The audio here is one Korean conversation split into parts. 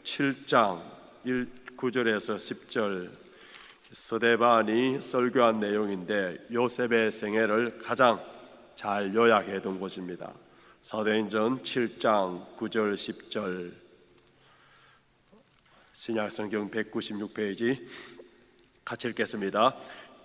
7장 9절에서 10절 스데반이 설교한 내용인데 요셉의 생애를 가장 잘 요약해 둔 곳입니다. 사도행전 7장 9절 10절 신약성경 196페이지 같이 읽겠습니다.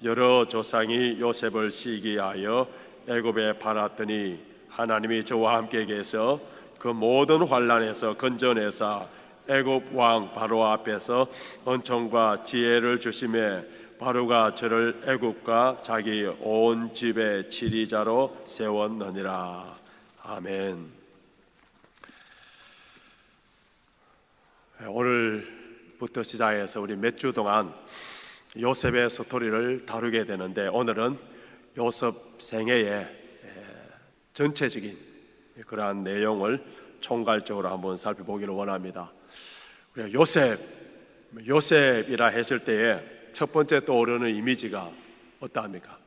여러 조상이 요셉을 시기하여 애굽에 팔았더니 하나님이 저와 함께 계셔 그 모든 환난에서 건져내사 애굽 왕 바로 앞에서 은총과 지혜를 주심에 바로가 저를 애굽과 자기 온 집의 지리자로 세웠느니라. 아멘. 오늘부터 시작해서 우리 몇 주 동안 요셉의 스토리를 다루게 되는데, 오늘은 요셉 생애의 전체적인 그러한 내용을 총괄적으로 한번 살펴보기를 원합니다. 요셉이라 했을 때에 첫 번째 떠오르는 이미지가 어떠합니까?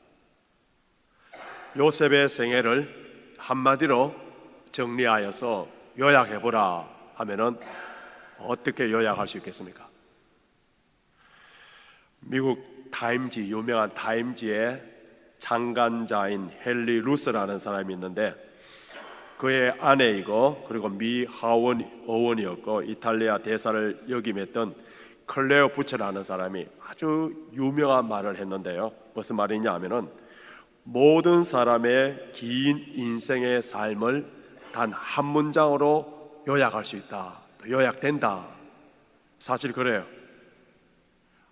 요셉의 생애를 한마디로 정리하여서 요약해보라 하면은 어떻게 요약할 수 있겠습니까? 미국 타임지, 유명한 타임지의 창간자인 헨리 루스라는 사람이 있는데, 그의 아내이고 그리고 미 하원 의원이었고 이탈리아 대사를 역임했던 클레어 부처라는 사람이 아주 유명한 말을 했는데요, 무슨 말이냐 하면은 모든 사람의 긴 인생의 삶을 단 한 문장으로 요약할 수 있다, 요약된다. 사실 그래요.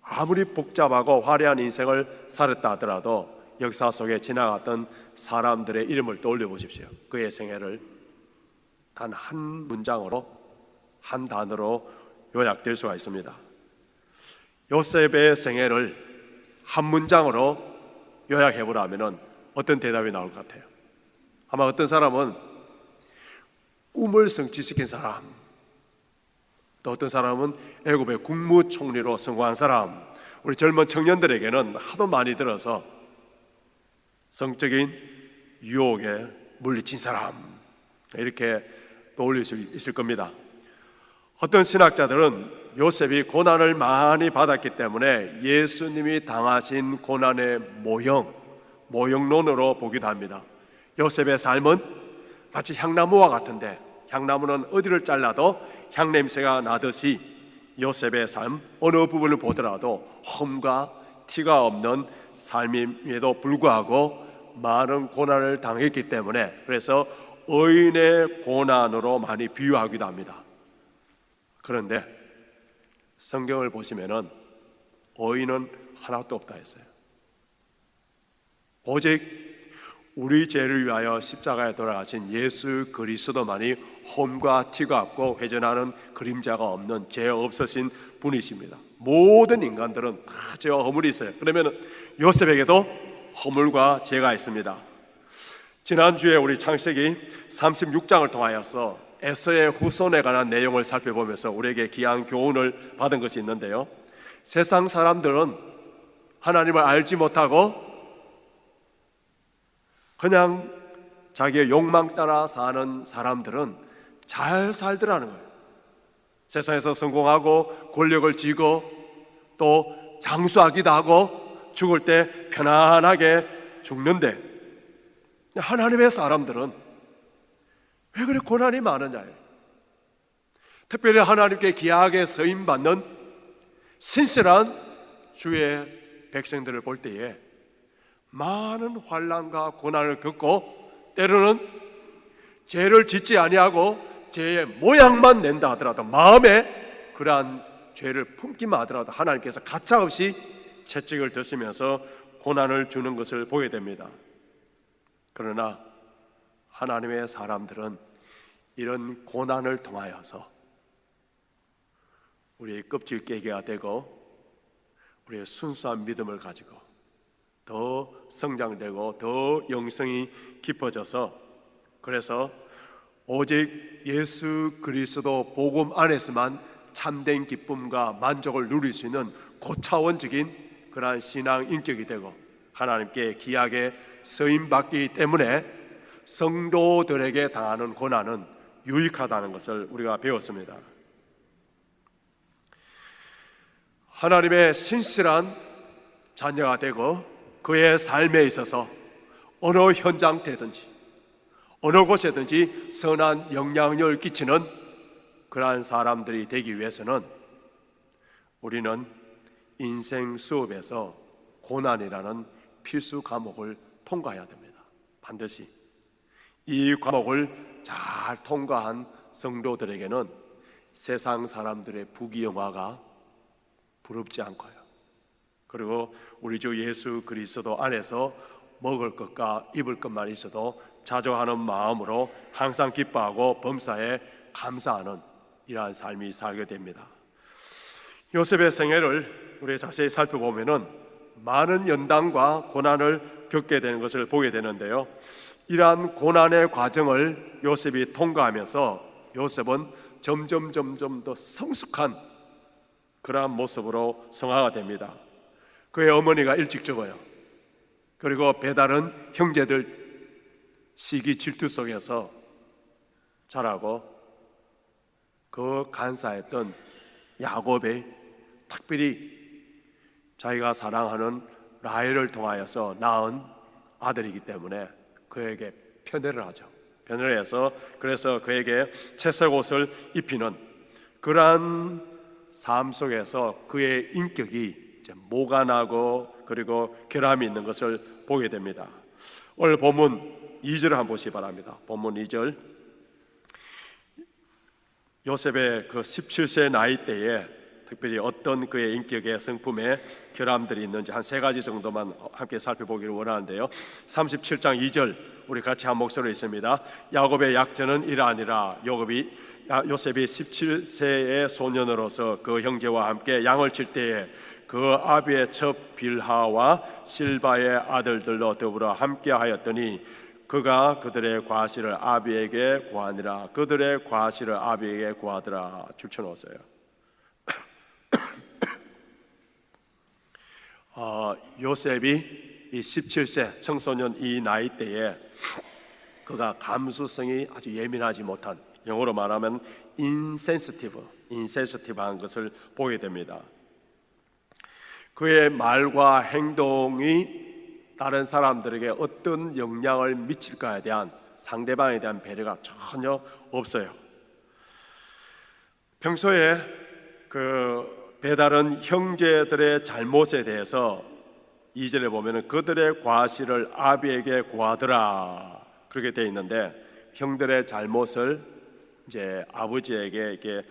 아무리 복잡하고 화려한 인생을 살았다 하더라도 역사 속에 지나갔던 사람들의 이름을 떠올려 보십시오. 그의 생애를 단 한 문장으로, 한 단어로 요약될 수가 있습니다. 요셉의 생애를 한 문장으로 요약해보라면 어떤 대답이 나올 것 같아요? 아마 어떤 사람은 꿈을 성취시킨 사람, 또 어떤 사람은 애굽의 국무총리로 성공한 사람, 우리 젊은 청년들에게는 하도 많이 들어서 성적인 유혹에 물리친 사람, 이렇게 떠올릴 수 있을 겁니다. 어떤 신학자들은 요셉이 고난을 많이 받았기 때문에 예수님이 당하신 고난의 모형론으로 보기도 합니다. 요셉의 삶은 마치 향나무와 같은데, 향나무는 어디를 잘라도 향냄새가 나듯이 요셉의 삶 어느 부분을 보더라도 험과 티가 없는 삶임에도 불구하고 많은 고난을 당했기 때문에, 그래서 의인의 고난으로 많이 비유하기도 합니다. 그런데 성경을 보시면은 의인은 하나도 없다 했어요. 오직 우리 죄를 위하여 십자가에 돌아가신 예수 그리스도만이 험과 티가 없고 회전하는 그림자가 없는 죄 없으신 분이십니다. 모든 인간들은 다 죄와 허물이 있어요. 그러면 요셉에게도 허물과 죄가 있습니다. 지난주에 우리 창세기 36장을 통하여서 에서의 후손에 관한 내용을 살펴보면서 우리에게 귀한 교훈을 받은 것이 있는데요, 세상 사람들은 하나님을 알지 못하고 그냥 자기의 욕망 따라 사는 사람들은 잘 살더라는 거예요. 세상에서 성공하고 권력을 쥐고 또 장수하기도 하고 죽을 때 편안하게 죽는데, 하나님의 사람들은 왜 그렇게 고난이 많으냐예요. 특별히 하나님께 귀하게 서임받는 신실한 주의 백성들을 볼 때에 많은 환난과 고난을 겪고, 때로는 죄를 짓지 아니하고 죄의 모양만 낸다 하더라도, 마음에 그러한 죄를 품기만 하더라도 하나님께서 가차없이 채찍을 드시면서 고난을 주는 것을 보게 됩니다. 그러나 하나님의 사람들은 이런 고난을 통하여서 우리의 껍질 깨기가 되고 우리의 순수한 믿음을 가지고 더 성장되고 더 영성이 깊어져서, 그래서 오직 예수 그리스도 복음 안에서만 참된 기쁨과 만족을 누릴 수 있는 고차원적인 그러한 신앙 인격이 되고 하나님께 귀하게 쓰임받기 때문에 성도들에게 당하는 고난은 유익하다는 것을 우리가 배웠습니다. 하나님의 신실한 자녀가 되고 그의 삶에 있어서 어느 현장되든지 어느 곳에든지 선한 영향력을 끼치는 그러한 사람들이 되기 위해서는 우리는 인생 수업에서 고난이라는 필수 과목을 통과해야 됩니다. 반드시 이 과목을 잘 통과한 성도들에게는 세상 사람들의 부귀영화가 부럽지 않고요, 그리고 우리 주 예수 그리스도 안에서 먹을 것과 입을 것만 있어도 자족하는 마음으로 항상 기뻐하고 범사에 감사하는 이러한 삶이 살게 됩니다. 요셉의 생애를 우리 자세히 살펴보면은 많은 연단과 고난을 겪게 되는 것을 보게 되는데요, 이러한 고난의 과정을 요셉이 통과하면서 요셉은 점점 더 성숙한 그러한 모습으로 성화가 됩니다. 그의 어머니가 일찍 죽어요. 그리고 배달은 형제들 시기 질투 속에서 자라고, 그 간사했던 야곱의 특별히 자기가 사랑하는 라헬을 통하여서 낳은 아들이기 때문에 그에게 편애를 하죠. 편애를 해서 그래서 그에게 채색 옷을 입히는 그러한 삶 속에서 그의 인격이 이제 모간하고 그리고 결함이 있는 것을 보게 됩니다. 오늘 본문 2절을 한번 보시기 바랍니다. 본문 2절. 요셉의 그 17세 나이 때에 특별히 어떤 그의 인격의 성품에 결함들이 있는지 한 세 가지 정도만 함께 살펴보기를 원하는데요, 37장 2절 우리 같이 한 목소리로 있습니다. 야곱의 약전은 이러하니라. 요셉이 17세의 소년으로서 그 형제와 함께 양을 칠 때에 그 아비의 첩 빌하와 실바의 아들들로 더불어 함께 하였더니 그가 그들의 과실을 아비에게 구하니라. 그들의 과실을 아비에게 구하더라. 줄쳐놓았어요. 요셉이 이 17세 청소년 이 나이 때에 그가 감수성이 아주 예민하지 못한, 영어로 말하면 인센시티브한 것을 보게 됩니다. 그의 말과 행동이 다른 사람들에게 어떤 영향을 미칠까에 대한 상대방에 대한 배려가 전혀 없어요. 평소에 배달은 형제들의 잘못에 대해서 2절에 보면은 그들의 과실을 아비에게 구하더라 그렇게 되어 있는데, 형들의 잘못을 이제 아버지에게 이렇게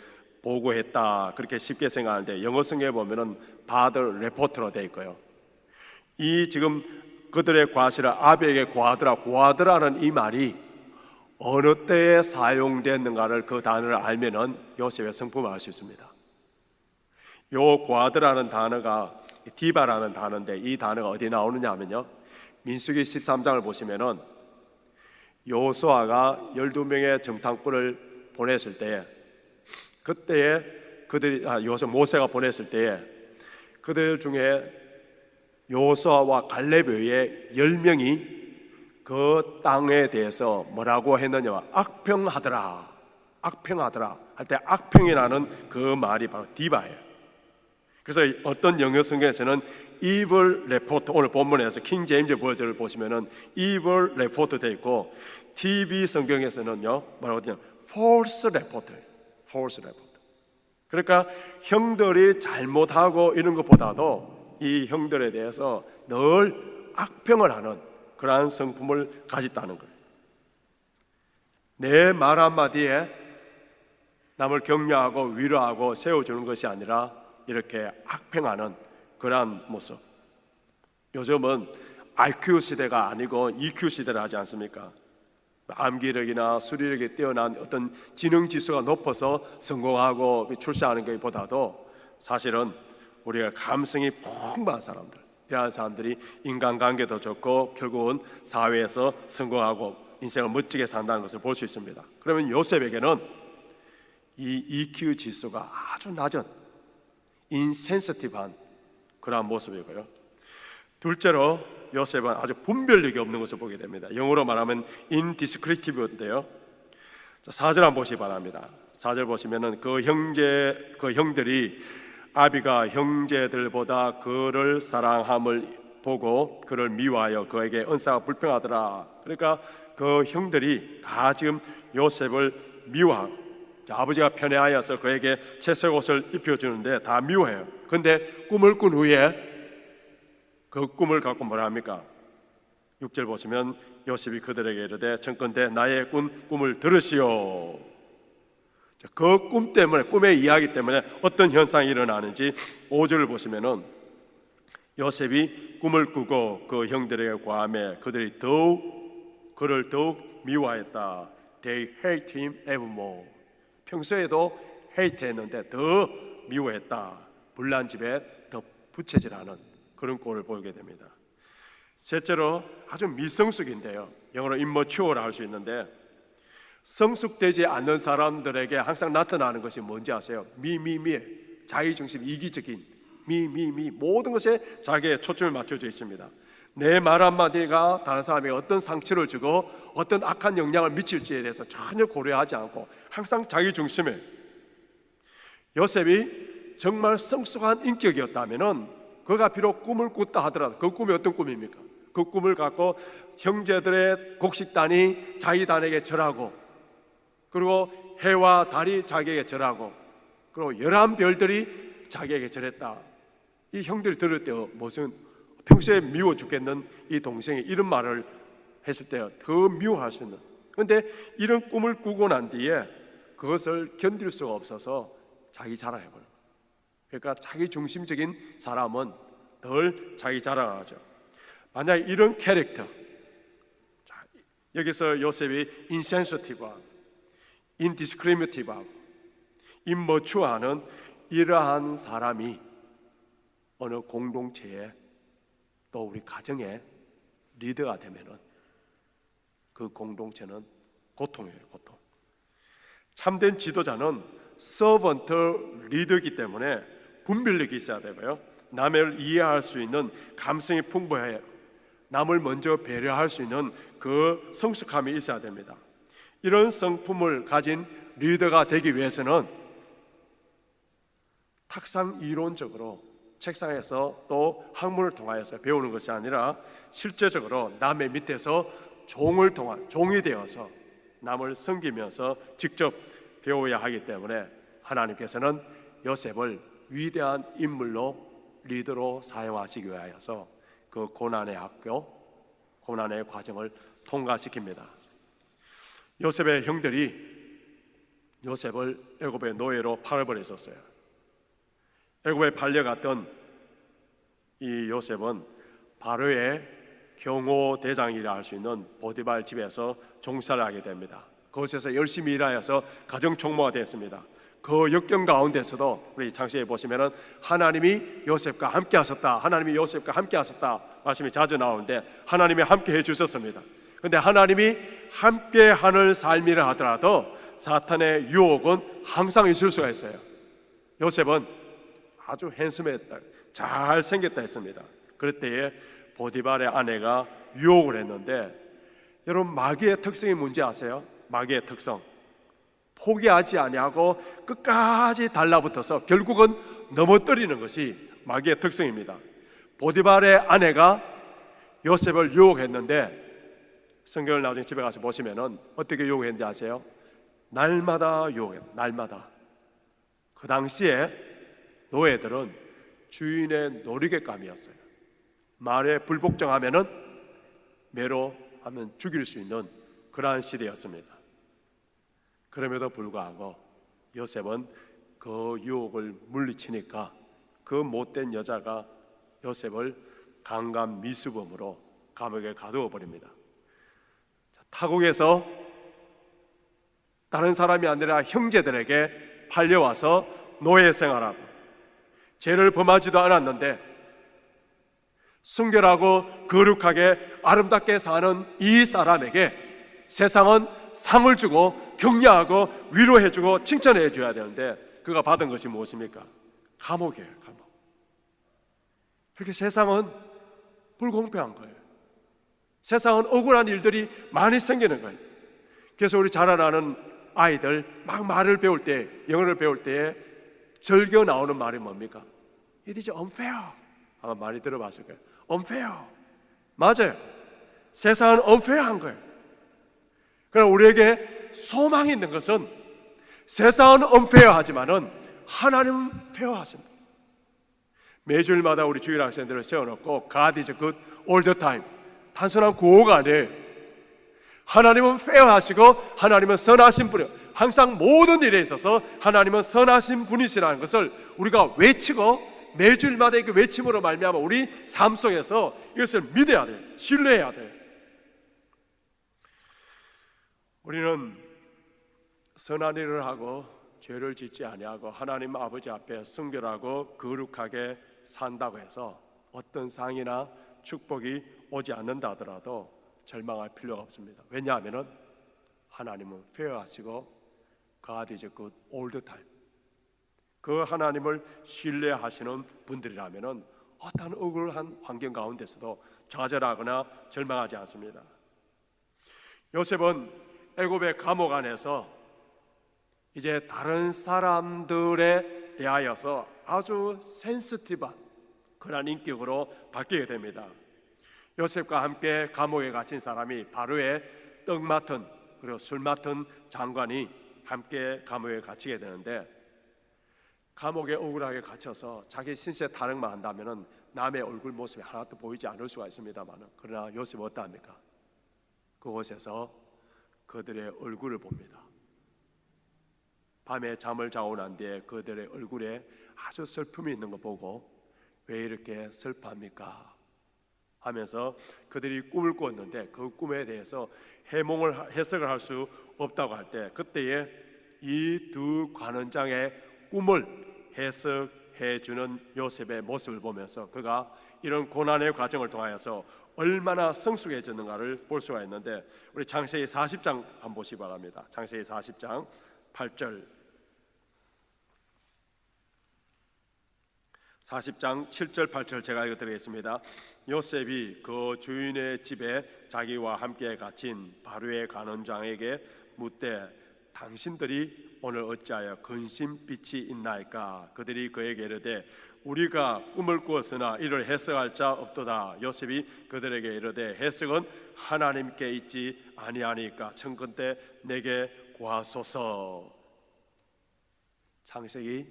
보고했다 그렇게 쉽게 생각하는데, 영어 성경에 보면은 father report로 되어 있고요. 이 지금 그들의 과실을 아비에게 구하더라는 이 말이 어느 때에 사용됐는가를, 그 단어를 알면은 요셉의 성품을 알 수 있습니다. 요 구하더라는 단어가 디바라는 단어인데, 이 단어가 어디 나오느냐 하면요, 민수기 13장을 보시면은 요수아가 12명의 정탐꾼을 보냈을 때에, 그때에 모세가 보냈을 때에 그들 중에 요수아와 갈렙 외에 10명이 그 땅에 대해서 뭐라고 했느냐, 악평하더라 할 때 악평이라는 그 말이 바로 디바예요. 그래서 어떤 영어 성경에서는 evil report, 오늘 본문에서 킹 제임스 버전을 보시면은 evil report 되어 있고, TV 성경에서는요 뭐라고 되냐, false report. 그러니까 형들이 잘못하고 이런 것보다도 이 형들에 대해서 늘 악평을 하는 그러한 성품을 가졌다는 거예요. 내 말 한마디에 남을 격려하고 위로하고 세워주는 것이 아니라 이렇게 악평하는 그러한 모습. 요즘은 IQ 시대가 아니고 EQ 시대를 하지 않습니까? 암기력이나 수리력이 뛰어난 어떤 지능 지수가 높아서 성공하고 출세하는 것보다도 사실은 우리가 감성이 풍부한 사람들, 이러한 사람들이 인간관계도 좋고 결국은 사회에서 성공하고 인생을 멋지게 산다는 것을 볼 수 있습니다. 그러면 요셉에게는 이 EQ 지수가 아주 낮은 인센시티브한 그러한 모습이고요, 둘째로 요셉은 아주 분별력이 없는 것을 보게 됩니다. 영어로 말하면 indescriptive인데요. 4절 한번 보시기 바랍니다. 4절 보시면은 그 형들이 아비가 형제들보다 그를 사랑함을 보고 그를 미워하여 그에게 은사가 불평하더라. 그러니까 그 형들이 다 지금 요셉을 미워하고, 아버지가 편애하여서 그에게 채색 옷을 입혀주는데 다 미워해요. 근데 꿈을 꾼 후에 그 꿈을 갖고 뭐라 합니까? 6절 보시면 요셉이 그들에게 이르되 청컨대 나의 꿈을 들으시오. 그 꿈 때문에, 꿈의 이야기 때문에 어떤 현상이 일어나는지 5절을 보시면은 요셉이 꿈을 꾸고 그 형들에게 고하매 그들이 그를 더욱 미워하였다. They hate him ever more. 평소에도 hate했는데 더 미워했다. 불난 집에 더 부채질하는 그런 꼴을 보게 됩니다. 셋째로 아주 미성숙인데요, 영어로 immature 할 수 있는데, 성숙되지 않는 사람들에게 항상 나타나는 것이 뭔지 아세요? 미미미, 자기중심, 이기적인 미미미, 모든 것에 자기의 초점을 맞춰져 있습니다. 내 말 한마디가 다른 사람에게 어떤 상처를 주고 어떤 악한 영향을 미칠지에 대해서 전혀 고려하지 않고 항상 자기중심에. 요셉이 정말 성숙한 인격이었다면은 그가 비록 꿈을 꿨다 하더라도 그 꿈이 어떤 꿈입니까? 그 꿈을 갖고 형제들의 곡식단이 자기 단에게 절하고, 그리고 해와 달이 자기에게 절하고, 그리고 11별들이 자기에게 절했다. 이 형들이 들을 때 무슨 평소에 미워 죽겠는 이 동생이 이런 말을 했을 때 더 미워할 수 있는. 그런데 이런 꿈을 꾸고 난 뒤에 그것을 견딜 수가 없어서 자기 자랑해버려요. 그러니까 자기 중심적인 사람은 덜 자기 자랑을 하죠. 만약 이런 캐릭터, 여기서 요셉이 insensitive하고 indiscriminative하고 immatur하는 이러한 사람이 어느 공동체에 또 우리 가정의 리더가 되면은 그 공동체는 고통이에요, 고통. 참된 지도자는 서번트 리더이기 때문에 분별력이 있어야 되고요, 남을 이해할 수 있는 감성이 풍부해야, 남을 먼저 배려할 수 있는 그 성숙함이 있어야 됩니다. 이런 성품을 가진 리더가 되기 위해서는 탁상 이론적으로 책상에서 또 학문을 통하여서 배우는 것이 아니라 실제적으로 남의 밑에서 종이 되어서 남을 섬기면서 직접 배워야 하기 때문에 하나님께서는 요셉을 위대한 인물로 리더로 사용하시기 위하여서 그 고난의 학교, 고난의 과정을 통과시킵니다. 요셉의 형들이 요셉을 애굽의 노예로 팔아버렸었어요. 애굽에 팔려갔던 이 요셉은 바로의 경호 대장이라 할 수 있는 보디발 집에서 종사를 하게 됩니다. 그곳에서 열심히 일하여서 가정 총무가 됐습니다. 그 역경 가운데서도 우리 창세기에 보시면은 하나님이 요셉과 함께 하셨다, 하나님이 요셉과 함께 하셨다 말씀이 자주 나오는데 하나님이 함께 해주셨습니다. 그런데 하나님이 함께 하는 삶이라 하더라도 사탄의 유혹은 항상 있을 수가 있어요. 요셉은 아주 핸섬했다, 잘생겼다 했습니다. 그럴 때에 보디발의 아내가 유혹을 했는데, 여러분 마귀의 특성이 뭔지 아세요? 마귀의 특성, 포기하지 아니하고 끝까지 달라붙어서 결국은 넘어뜨리는 것이 마귀의 특성입니다. 보디발의 아내가 요셉을 유혹했는데 성경을 나중에 집에 가서 보시면은 어떻게 유혹했는지 아세요? 날마다 유혹했어요. 날마다. 그 당시에 노예들은 주인의 놀이개감이었어요. 말에 불복종하면은 매로 하면 죽일 수 있는 그러한 시대였습니다. 그럼에도 불구하고 요셉은 그 유혹을 물리치니까 그 못된 여자가 요셉을 강간 미수범으로 감옥에 가두어 버립니다. 타국에서 다른 사람이 아니라 형제들에게 팔려와서 노예 생활하고 죄를 범하지도 않았는데 순결하고 거룩하게 아름답게 사는 이 사람에게 세상은 상을 주고 격려하고 위로해주고 칭찬해줘야 되는데 그가 받은 것이 무엇입니까? 감옥이에요, 감옥. 이렇게 세상은 불공평한 거예요. 세상은 억울한 일들이 많이 생기는 거예요. 그래서 우리 자라나는 아이들 막 말을 배울 때, 영어를 배울 때에 절겨 나오는 말이 뭡니까? It is unfair. 아마 많이 들어봤을 거예요. unfair. 맞아요. 세상은 unfair한 거예요. 그러나 우리에게 소망이 있는 것은 세상은 unfair하지만은 하나님은 페어하십니다. 매주일마다 우리 주일 학생들을 세워놓고 God is good all the time. 단순한 구호가 아니에요. 하나님은 페어하시고 하나님은 선하신 분이에요. 항상 모든 일에 있어서 하나님은 선하신 분이시라는 것을 우리가 외치고 매주일마다 그 외침으로 말미암아 우리 삶 속에서 이것을 믿어야 돼요. 신뢰해야 돼요. 우리는 선한 일을 하고 죄를 짓지 아니하고 하나님 아버지 앞에 순결하고 거룩하게 산다고 해서 어떤 상이나 축복이 오지 않는다 하더라도 절망할 필요가 없습니다. 왜냐하면 하나님은 페어하시고 God is good all the time. 그 하나님을 신뢰하시는 분들이라면 어떤 억울한 환경 가운데서도 좌절하거나 절망하지 않습니다. 요셉은 애굽의 감옥 안에서 이제 다른 사람들에 대하여서 아주 센시티브한 그런 인격으로 바뀌게 됩니다. 요셉과 함께 감옥에 갇힌 사람이 바로의 떡 맡은 그리고 술 맡은 장관이 함께 감옥에 갇히게 되는데, 감옥에 억울하게 갇혀서 자기 신세 타령만 한다면 남의 얼굴 모습이 하나도 보이지 않을 수가 있습니다만, 그러나 요셉은 어떠합니까? 그곳에서 그들의 얼굴을 봅니다. 밤에 잠을 자고 난 뒤에 그들의 얼굴에 아주 슬픔이 있는 거 보고 왜 이렇게 슬퍼합니까? 하면서 그들이 꿈을 꾸었는데 그 꿈에 대해서 해석을 할 수 없다고 할 때, 그때에 이 두 관원장의 꿈을 해석해 주는 요셉의 모습을 보면서 그가 이런 고난의 과정을 통하여서 얼마나 성숙해졌는가를 볼 수가 있는데, 우리 창세기 40장 한번 보시기 바랍니다. 창세기 40장 8절, 40장 7절 8절 제가 읽어드리겠습니다. 요셉이 그 주인의 집에 자기와 함께 갇힌 바로의 관원장에게 묻되 당신들이 오늘 어찌하여 근심빛이 있나이까? 그들이 그에게 이르되 우리가 꿈을 꾸었으나 이를 해석할 자 없도다. 요셉이 그들에게 이르되 해석은 하나님께 있지 아니하니까 청컨대 내게 구하소서. 창세기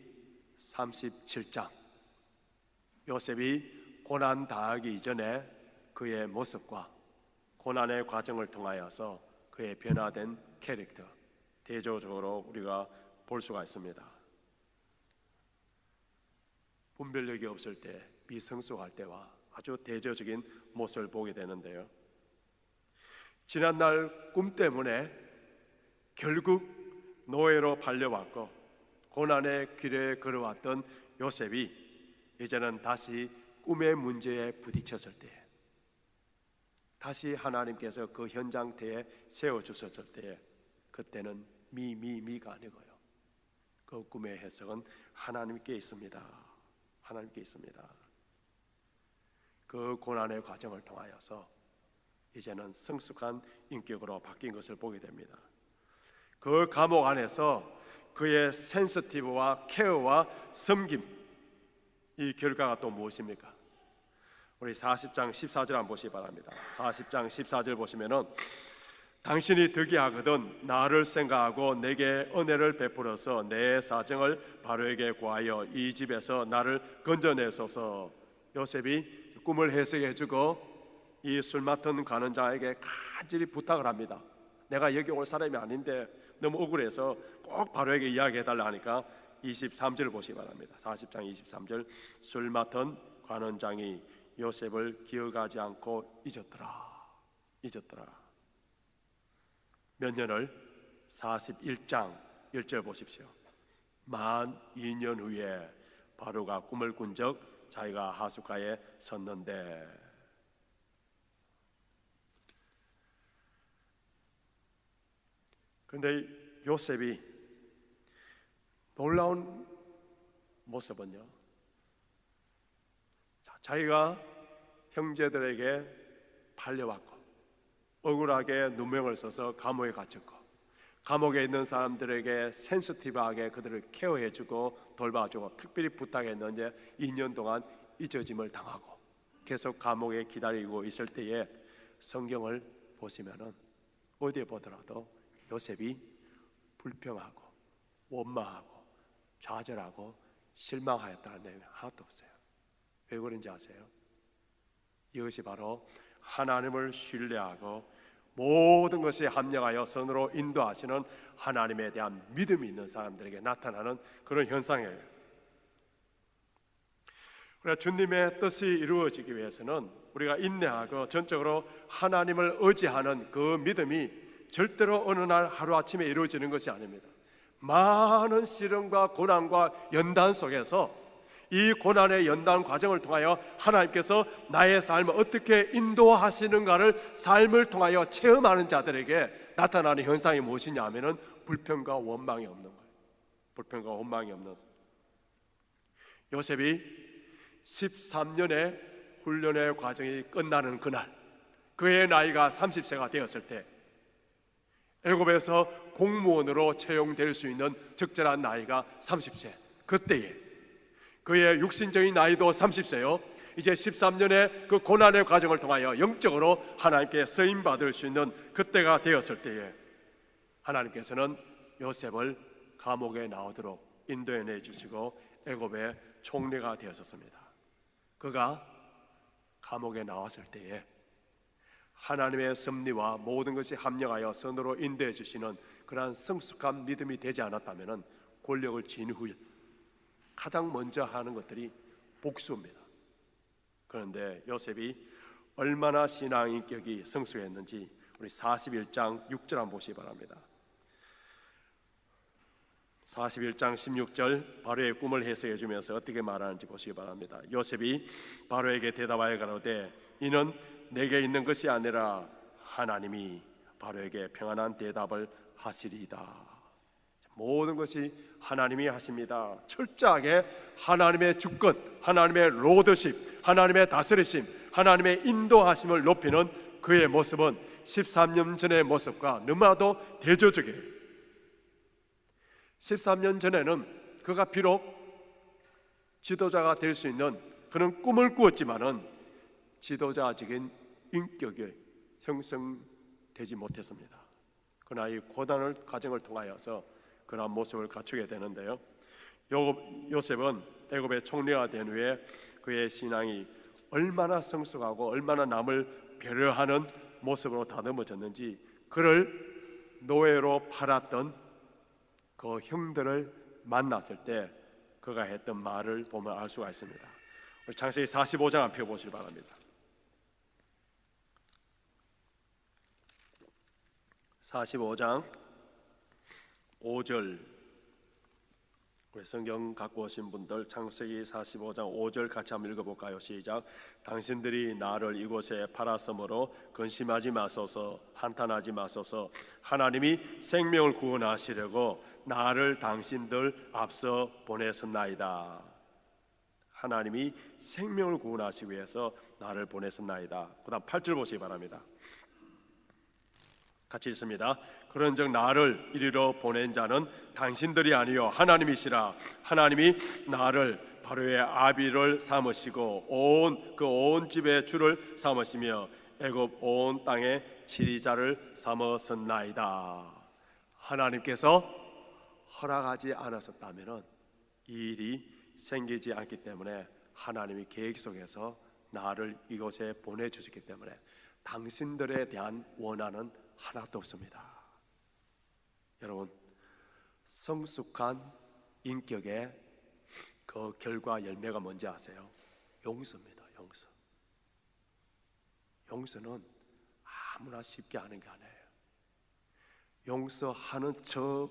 37장, 요셉이 고난 당하기 이전에 그의 모습과 고난의 과정을 통하여서 그의 변화된 캐릭터, 대조적으로 우리가 볼 수가 있습니다. 분별력이 없을 때, 미성숙할 때와 아주 대조적인 모습을 보게 되는데요, 지난날 꿈 때문에 결국 노예로 팔려왔고 고난의 길에 걸어왔던 요셉이 이제는 다시 꿈의 문제에 부딪혔을 때, 다시 하나님께서 그 현장태에 세워주셨을 때, 그때는 미가 아니고요, 그 꿈의 해석은 하나님께 있습니다. 하나님께 있습니다. 그 고난의 과정을 통하여서 이제는 성숙한 인격으로 바뀐 것을 보게 됩니다. 그 감옥 안에서 그의 센시티브와 케어와 섬김, 이 결과가 또 무엇입니까? 우리 40장 14절 한번 보시기 바랍니다. 40장 14절 보시면은 당신이 득이하거든 나를 생각하고 내게 은혜를 베풀어서 내 사정을 바로에게 구하여 이 집에서 나를 건져내소서. 요셉이 꿈을 해석해주고 이 술 맡은 관원장에게 간절히 부탁을 합니다. 내가 여기 올 사람이 아닌데 너무 억울해서 꼭 바로에게 이야기해달라 하니까 23절을 보시기 바랍니다. 40장 23절, 술 맡은 관원장이 요셉을 기억하지 않고 잊었더라. 몇 년을? 41장 1절 보십시오. 만 2년 후에 바로가 꿈을 꾼 적 자기가 하숫가에 섰는데, 그런데 요셉이 놀라운 모습은요, 자기가 형제들에게 팔려왔고 억울하게 누명을 써서 감옥에 갇혔고 감옥에 있는 사람들에게 센시티브하게 그들을 케어해주고 돌봐주고 특별히 부탁했는데 2년 동안 잊어짐을 당하고 계속 감옥에 기다리고 있을 때에 성경을 보시면은 어디에 보더라도 요셉이 불평하고 원망하고 좌절하고 실망하였다는 내용이 하나도 없어요. 왜 그런지 아세요? 이것이 바로 하나님을 신뢰하고 모든 것이 합력하여 선으로 인도하시는 하나님에 대한 믿음이 있는 사람들에게 나타나는 그런 현상이에요. 그래서 주님의 뜻이 이루어지기 위해서는 우리가 인내하고 전적으로 하나님을 의지하는 그 믿음이 절대로 어느 날 하루아침에 이루어지는 것이 아닙니다. 많은 시련과 고난과 연단 속에서 이 고난의 연단 과정을 통하여 하나님께서 나의 삶을 어떻게 인도하시는가를 삶을 통하여 체험하는 자들에게 나타나는 현상이 무엇이냐 하면은 불평과 원망이 없는 거예요. 불평과 원망이 없는 거예요. 요셉이 13년의 훈련의 과정이 끝나는 그날, 그의 나이가 30세가 되었을 때, 애굽에서 공무원으로 채용될 수 있는 적절한 나이가 30세, 그때에 그의 육신적인 나이도 30세요 이제 13년의 그 고난의 과정을 통하여 영적으로 하나님께 쓰임받을 수 있는 그때가 되었을 때에 하나님께서는 요셉을 감옥에 나오도록 인도해 주시고 애굽의 총리가 되었습니다. 그가 감옥에 나왔을 때에 하나님의 섭리와 모든 것이 합력하여 선으로 인도해 주시는 그러한 성숙한 믿음이 되지 않았다면 권력을 지닌 후에 가장 먼저 하는 것들이 복수입니다. 그런데 요셉이 얼마나 신앙 인격이 성숙했는지 우리 41장 6절 한번 보시기 바랍니다. 41장 16절 바로의 꿈을 해석해 주면서 어떻게 말하는지 보시기 바랍니다. 요셉이 바로에게 대답하여 가로되 이는 내게 있는 것이 아니라 하나님이 바로에게 평안한 대답을 하시리이다. 모든 것이 하나님이 하십니다. 철저하게 하나님의 주권, 하나님의 로드십, 하나님의 다스리심, 하나님의 인도하심을 높이는 그의 모습은 13년 전의 모습과 너무나도 대조적이에요. 13년 전에는 그가 비록 지도자가 될 수 있는 그런 꿈을 꾸었지만은 지도자적인 인격이 형성되지 못했습니다. 그러나 이 고난의 과정을 통하여서 그러한 모습을 갖추게 되는데요. 요셉은 애굽의 총리가 된 후에 그의 신앙이 얼마나 성숙하고 얼마나 남을 배려하는 모습으로 다듬어졌는지 그를 노예로 팔았던 그 형들을 만났을 때 그가 했던 말을 보면 알 수가 있습니다. 우리 창세기 45장 한번 펴보시기 바랍니다. 45장 5절, 우리 성경 갖고 오신 분들 창세기 45장 5절 같이 한번 읽어볼까요? 시작. 당신들이 나를 이곳에 팔았으므로 근심하지 마소서, 한탄하지 마소서. 하나님이 생명을 구원하시려고 나를 당신들 앞서 보내셨나이다. 하나님이 생명을 구원하시기 위해서 나를 보내셨나이다. 그 다음 8절 보시기 바랍니다. 같이 읽습니다. 그런즉 나를 이리로 보낸 자는 당신들이 아니요 하나님이시라. 하나님이 나를 바로의 아비를 삼으시고 온 집의 주를 삼으시며 애굽 온 땅의 지리자를 삼으셨나이다. 하나님께서 허락하지 않았었다면 이 일이 생기지 않기 때문에 하나님이 계획 속에서 나를 이곳에 보내주셨기 때문에 당신들에 대한 원한은 하나도 없습니다. 여러분, 성숙한 인격의 그 결과 열매가 뭔지 아세요? 용서입니다. 용서. 용서는 아무나 쉽게 하는 게 아니에요. 용서하는 저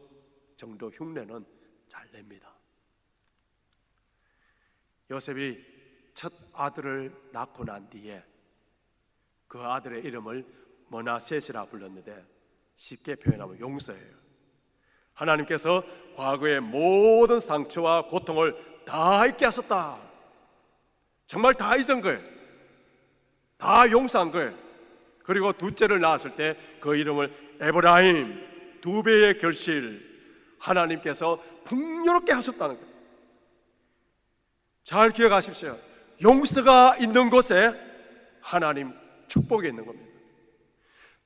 정도 흉내는 잘 냅니다. 요셉이 첫 아들을 낳고 난 뒤에 그 아들의 이름을 머나셋이라 불렀는데 쉽게 표현하면 용서예요. 하나님께서 과거의 모든 상처와 고통을 다 잊게 하셨다. 정말 다 잊은 거예요. 다 용서한 거예요. 그리고 둘째를 낳았을 때 그 이름을 에브라임, 2배의 결실 하나님께서 풍요롭게 하셨다는 거예요. 잘 기억하십시오. 용서가 있는 곳에 하나님 축복이 있는 겁니다.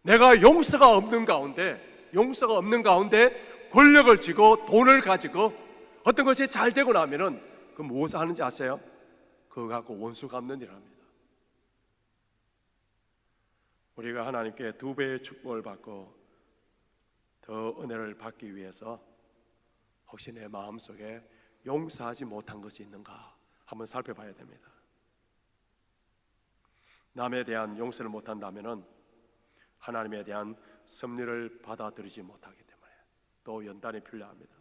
내가 용서가 없는 가운데 권력을 쥐고 돈을 가지고 어떤 것이 잘 되고 나면은 그 무엇을 하는지 아세요? 그거 갖고 원수 갚는 일을 합니다. 우리가 하나님께 2배의 축복을 받고 더 은혜를 받기 위해서 혹시 내 마음속에 용서하지 못한 것이 있는가 한번 살펴봐야 됩니다. 남에 대한 용서를 못한다면 하나님에 대한 섭리를 받아들이지 못하기 때문에 또 연단이 필요합니다.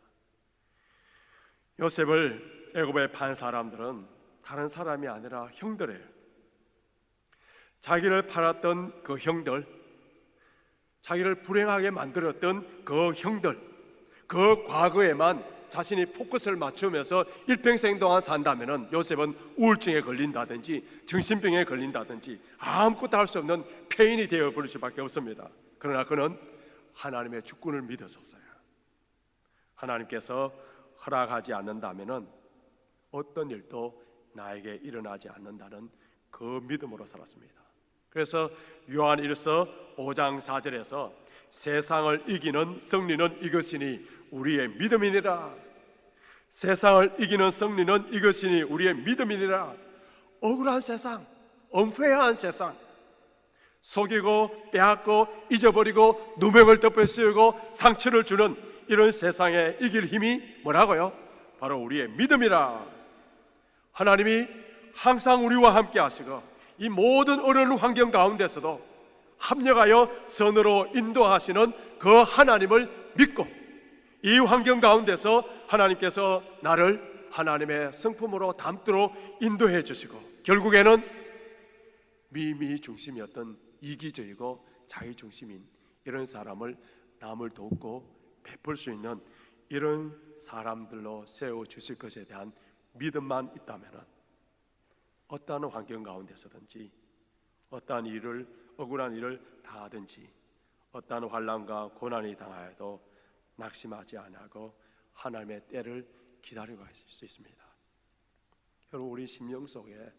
요셉을 애굽에 판 사람들은 다른 사람이 아니라 형들이에요. 자기를 팔았던 그 형들, 자기를 불행하게 만들었던 그 형들, 그 과거에만 자신이 포커스를 맞추면서 일평생 동안 산다면 요셉은 우울증에 걸린다든지 정신병에 걸린다든지 아무것도 할 수 없는 폐인이 되어버릴 수밖에 없습니다. 그러나 그는 하나님의 주권을 믿었었어요. 하나님께서 허락하지 않는다면 어떤 일도 나에게 일어나지 않는다는 그 믿음으로 살았습니다. 그래서 요한일서 5장 4절에서 세상을 이기는 승리는 이것이니 우리의 믿음이니라. 세상을 이기는 승리는 이것이니 우리의 믿음이니라. 억울한 세상, 은폐한 세상, 속이고 빼앗고 잊어버리고 누명을 덮어씌우고 상처를 주는 이런 세상에 이길 힘이 뭐라고요? 바로 우리의 믿음이라. 하나님이 항상 우리와 함께 하시고 이 모든 어려운 환경 가운데서도 합력하여 선으로 인도하시는 그 하나님을 믿고 이 환경 가운데서 하나님께서 나를 하나님의 성품으로 담도록 인도해 주시고 결국에는 미미 중심이었던 이기적이고 자기중심인 이런 사람을 남을 돕고 베풀 수 있는 이런 사람들로 세워주실 것에 대한 믿음만 있다면 어떠한 환경 가운데서든지 어떠한 일을 억울한 일을 다하든지 어떠한 환난과 고난이 당하여도 낙심하지 아니하고 하나님의 때를 기다리고 있을 수 있습니다. 여러분, 우리 심령 속에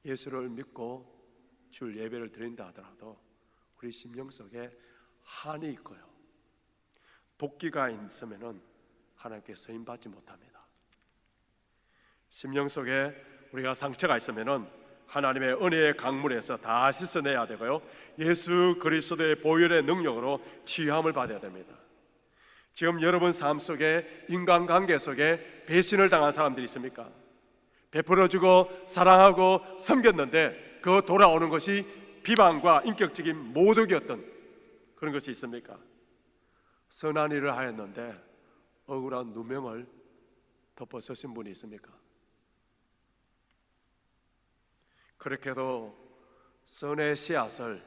예수를 믿고 주 예배를 드린다 하더라도 우리 심령 속에 한이 있고요, 도끼가 있으면은 하나님께 쓰임 받지 못합니다. 심령 속에 우리가 상처가 있으면은 하나님의 은혜의 강물에서 다 씻어내야 되고요, 예수 그리스도의 보혈의 능력으로 치유함을 받아야 됩니다. 지금 여러분 삶 속에 인간관계 속에 배신을 당한 사람들이 있습니까? 베풀어주고 사랑하고 섬겼는데 그 돌아오는 것이 비방과 인격적인 모독이었던 그런 것이 있습니까? 선한 일을 하였는데 억울한 누명을 덮어 쓰신 분이 있습니까? 그렇게도 선의 씨앗을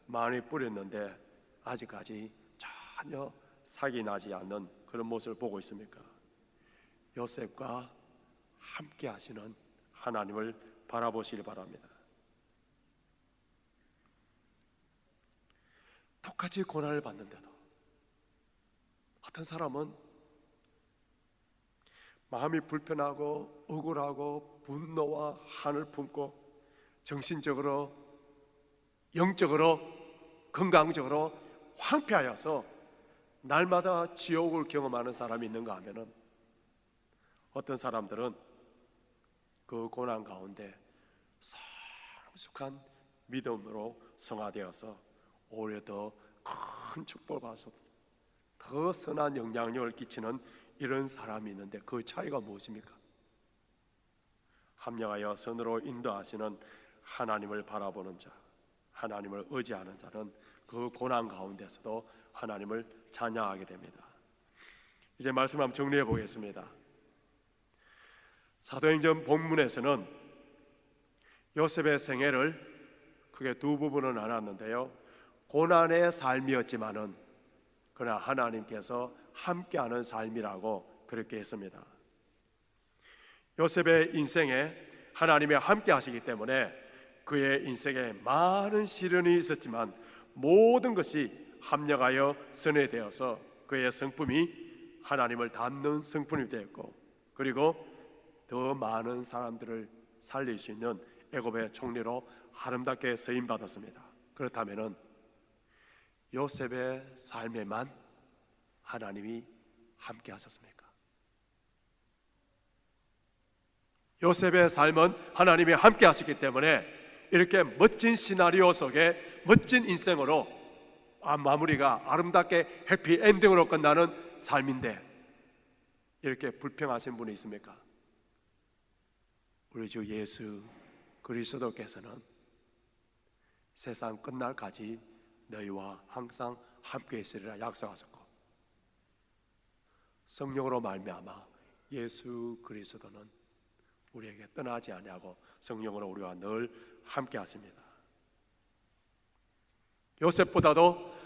많이 뿌렸는데 아직까지 전혀 삭이 나지 않는 그런 모습을 보고 있습니까? 요셉과 함께 하시는 하나님을 바라보시기 바랍니다. 똑같이 고난을 받는데도 어떤 사람은 마음이 불편하고 억울하고 분노와 한을 품고 정신적으로 영적으로 건강적으로 황폐하여서 날마다 지옥을 경험하는 사람이 있는가 하면은 어떤 사람들은 그 고난 가운데 성숙한 믿음으로 성화되어서 오히려 더 큰 축복을 받아서 더 선한 영향력을 끼치는 이런 사람이 있는데 그 차이가 무엇입니까? 합력하여 선으로 인도하시는 하나님을 바라보는 자, 하나님을 의지하는 자는 그 고난 가운데서도 하나님을 찬양하게 됩니다. 이제 말씀 한번 정리해 보겠습니다. 사도행전 본문에서는 요셉의 생애를 크게 두 부분으로 나눴는데요, 고난의 삶이었지만은 그러나 하나님께서 함께하는 삶이라고 그렇게 했습니다. 요셉의 인생에 하나님이 함께 하시기 때문에 그의 인생에 많은 시련이 있었지만 모든 것이 합력하여 선에 되어서 그의 성품이 하나님을 닮는 성품이 되었고, 그리고 더 많은 사람들을 살릴 수 있는 애굽의 총리로 아름답게 쓰임 받았습니다. 그렇다면은 요셉의 삶에만 하나님이 함께 하셨습니까? 요셉의 삶은 하나님이 함께 하셨기 때문에 이렇게 멋진 시나리오 속에 멋진 인생으로 마무리가 아름답게 해피엔딩으로 끝나는 삶인데, 이렇게 불평하신 분이 있습니까? 우리 주 예수 그리스도께서는 세상 끝날까지 너희와 항상 함께 있으리라 약속하셨고, 성령으로 말미암아 예수 그리스도는 우리에게 떠나지 아니하고 성령으로 우리와 늘 함께 하십니다. 요셉보다도